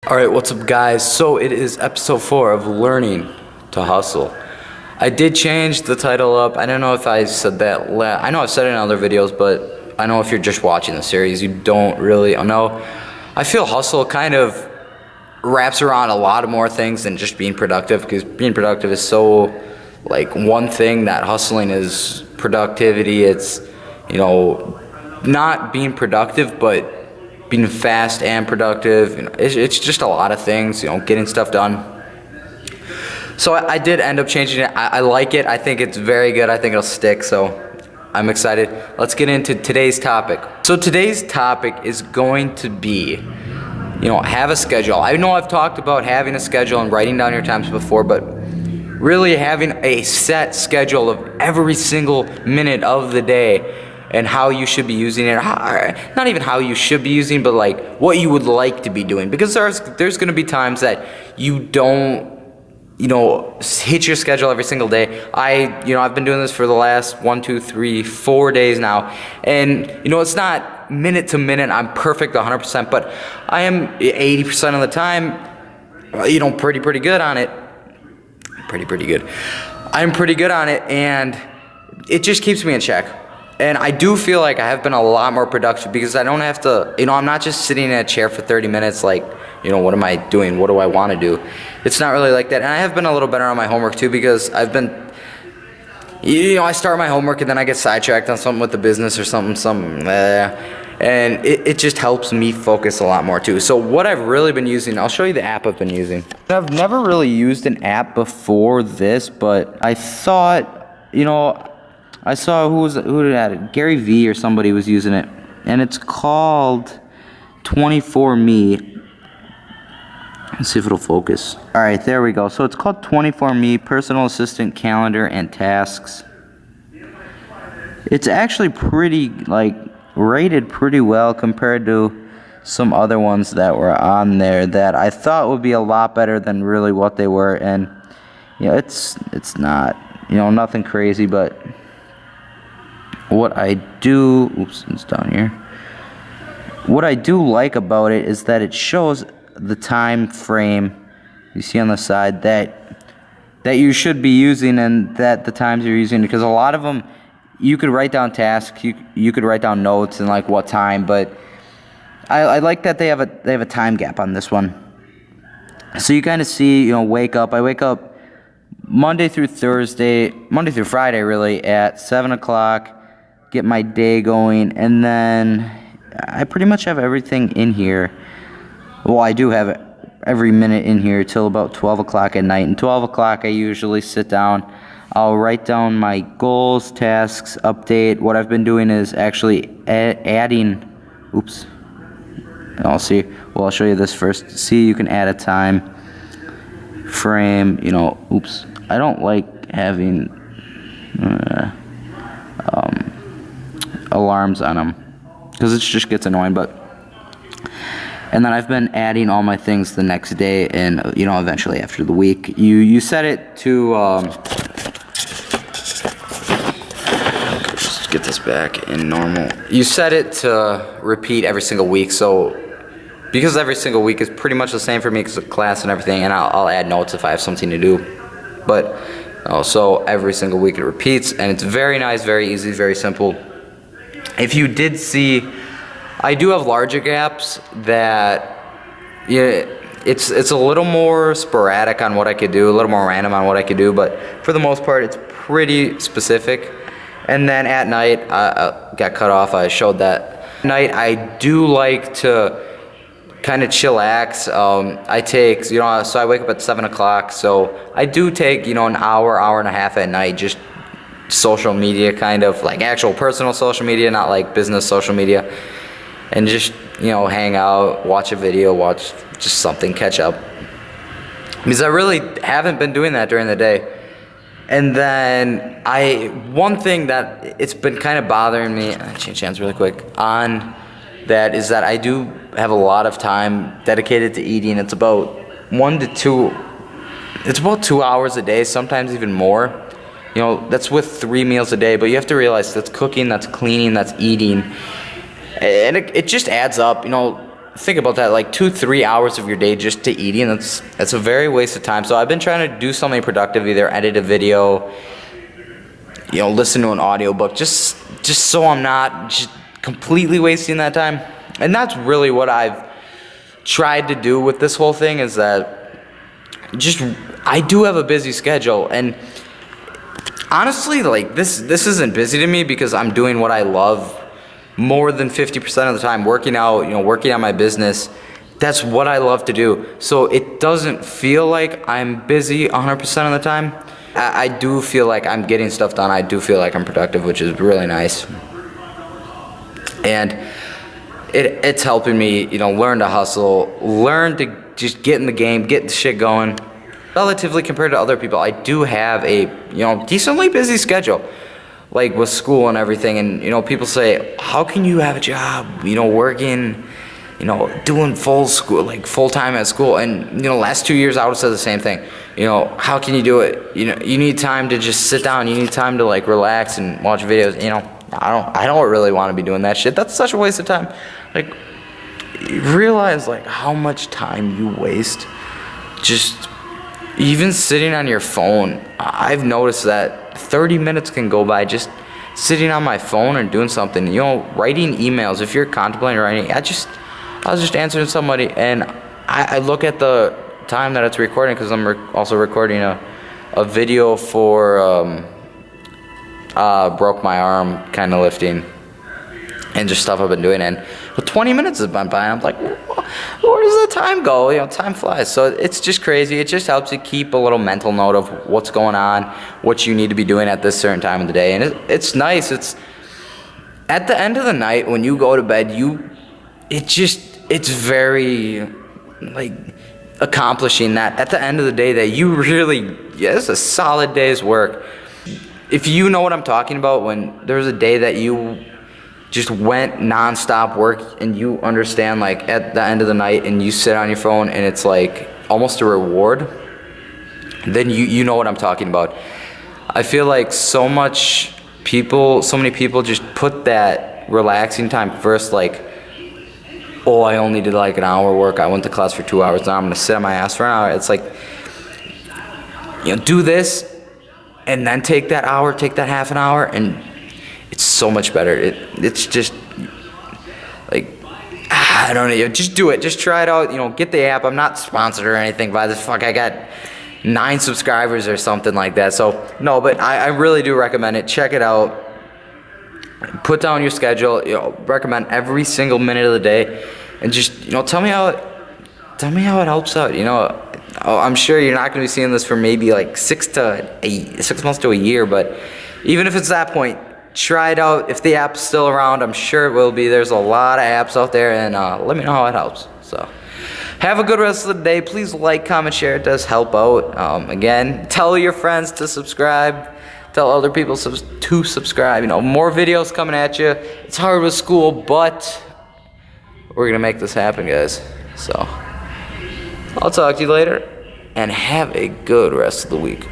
Alright, what's up guys? So it is episode 4 of Learning to Hustle. I did change the title up. I don't know if I said that I know I've said it in other videos, but I know if you're just watching the series, you don't really know. I feel hustle kind of wraps around a lot of more things than just being productive, because being productive is so like one thing. That hustling is productivity. It's, you know, not being productive, but being fast and productive. You know, it's just a lot of things, you know, getting stuff done. So I did end up changing it. I like it. I think it's very good. I think it'll stick, so I'm excited. Let's get into today's topic. So today's topic is going to be, you know, have a schedule. I know I've talked about having a schedule and writing down your times before, but really having a set schedule of every single minute of the day and how you should be using it. Not even how you should be using, but like what you would like to be doing. Because there's going to be times that you don't, you know, hit your schedule every single day. I've been doing this for the last 4 days now, and you know, it's not minute to minute I'm perfect 100%, but I am 80% of the time, you know, pretty good on it. Pretty good. I'm pretty good on it, and it just keeps me in check. And I do feel like I have been a lot more productive because I don't have to, you know, I'm not just sitting in a chair for 30 minutes like, you know, what am I doing? What do I want to do? It's not really like that. And I have been a little better on my homework too, because I've been, you know, I start my homework and then I get sidetracked on something with the business or something. And it just helps me focus a lot more too. So what I've really been using, I'll show you the app I've been using. I've never really used an app before this, but I thought, you know, I saw who did it? Gary V or somebody was using it, and it's called 24Me. Let's see if it'll focus. All right, there we go. So it's called 24Me, Personal Assistant, Calendar, and Tasks. It's actually pretty, like, rated pretty well compared to some other ones that were on there that I thought would be a lot better than really what they were. And, you know, it's not, you know, nothing crazy, but what I do, it's down here. What I do like about it is that it shows the time frame you see on the side that you should be using, and that the times you're using, because a lot of them you could write down tasks, you could write down notes and like what time, but I like that they have a time gap on this one. So you kind of see, you know, I wake up Monday through Friday really at 7 o'clock. Get my day going, and then I pretty much have everything in here. Well, I do have every minute in here till about 12 o'clock at night. And 12 o'clock I usually sit down. I'll write down my goals, tasks, update. What I've been doing is actually adding, I'll see. Well, I'll show you this first. See, you can add a time frame, you know, I don't like having alarms on them because it just gets annoying, and then I've been adding all my things the next day, and you know, eventually after the week you set it to just get this back in normal. You set it to repeat every single week, so because every single week is pretty much the same for me because of class and everything, and I'll add notes if I have something to do, but so every single week it repeats, and it's very nice, very easy, very simple. If you did see, I do have larger gaps that, yeah, it's a little more sporadic on what I could do, a little more random on what I could do, but for the most part, it's pretty specific. And then at night, I got cut off. I showed that. At night, I do like to kind of chillax. I take, you know, so I wake up at 7 o'clock, so I do take, you know, an hour and a half at night, just social media, kind of like actual personal social media, not like business social media, and just, you know, hang out, watch a video, watch just something, catch up, because I really haven't been doing that during the day. And then one thing that it's been kind of bothering me, change hands really quick on that, is that I do have a lot of time dedicated to eating. It's about 2 hours a day, sometimes even more. You know, that's with 3 meals a day, but you have to realize that's cooking, that's cleaning, that's eating, and it just adds up. You know, think about that, like 2-3 hours of your day just to eating. That's a very waste of time. So I've been trying to do something productive, either edit a video, listen to an audiobook, just so I'm not just completely wasting that time. And that's really what I've tried to do with this whole thing, is that I do have a busy schedule, and honestly, like this isn't busy to me because I'm doing what I love more than 50% of the time, working out, working on my business. That's what I love to do. So it doesn't feel like I'm busy 100% of the time. I do feel like I'm getting stuff done. I do feel like I'm productive, which is really nice. And it's helping me, learn to hustle, learn to just get in the game, get the shit going. Relatively compared to other people, I do have a, decently busy schedule, like with school and everything. And, people say, how can you have a job, working, doing full time at school? And, last 2 years I would have said the same thing. How can you do it? You need time to just sit down. You need time to like relax and watch videos. I don't really want to be doing that shit. That's such a waste of time. Like, you realize like how much time you waste just even sitting on your phone. I've noticed that 30 minutes can go by just sitting on my phone and doing something. Writing emails. If you're contemplating writing, I was just answering somebody, and I look at the time that it's recording, because I'm also recording a video for broke my arm kind of lifting and just stuff I've been doing. And 20 minutes has been by, and I'm like, where does the time go? Time flies. So it's just crazy. It just helps you keep a little mental note of what's going on, what you need to be doing at this certain time of the day. And it's nice. It's at the end of the night when you go to bed, it's very like accomplishing that at the end of the day that you really, it's a solid day's work. If you know what I'm talking about, when there's a day that you just went nonstop work, and you understand like at the end of the night and you sit on your phone and it's like almost a reward, then you know what I'm talking about. I feel like so many people just put that relaxing time first, like, oh, I only did like an hour work, I went to class for 2 hours, now I'm gonna sit on my ass for an hour. It's like, do this and then take that hour, take that half an hour, and it's so much better. It's just like, I don't know, just do it. Just try it out. Get the app. I'm not sponsored or anything by this. I got 9 subscribers or something like that. So no, but I really do recommend it. Check it out. Put down your schedule. Recommend every single minute of the day, and just tell me how it helps out. I'm sure you're not going to be seeing this for maybe like 6 months to a year, but even if it's that point, try it out. If the app's still around, I'm sure it will be. There's a lot of apps out there, and let me know how it helps. So have a good rest of the day. Please like, comment, share. It does help out. Again, tell your friends to subscribe. Tell other people to subscribe. More videos coming at you. It's hard with school, but we're going to make this happen, guys. So I'll talk to you later, and have a good rest of the week.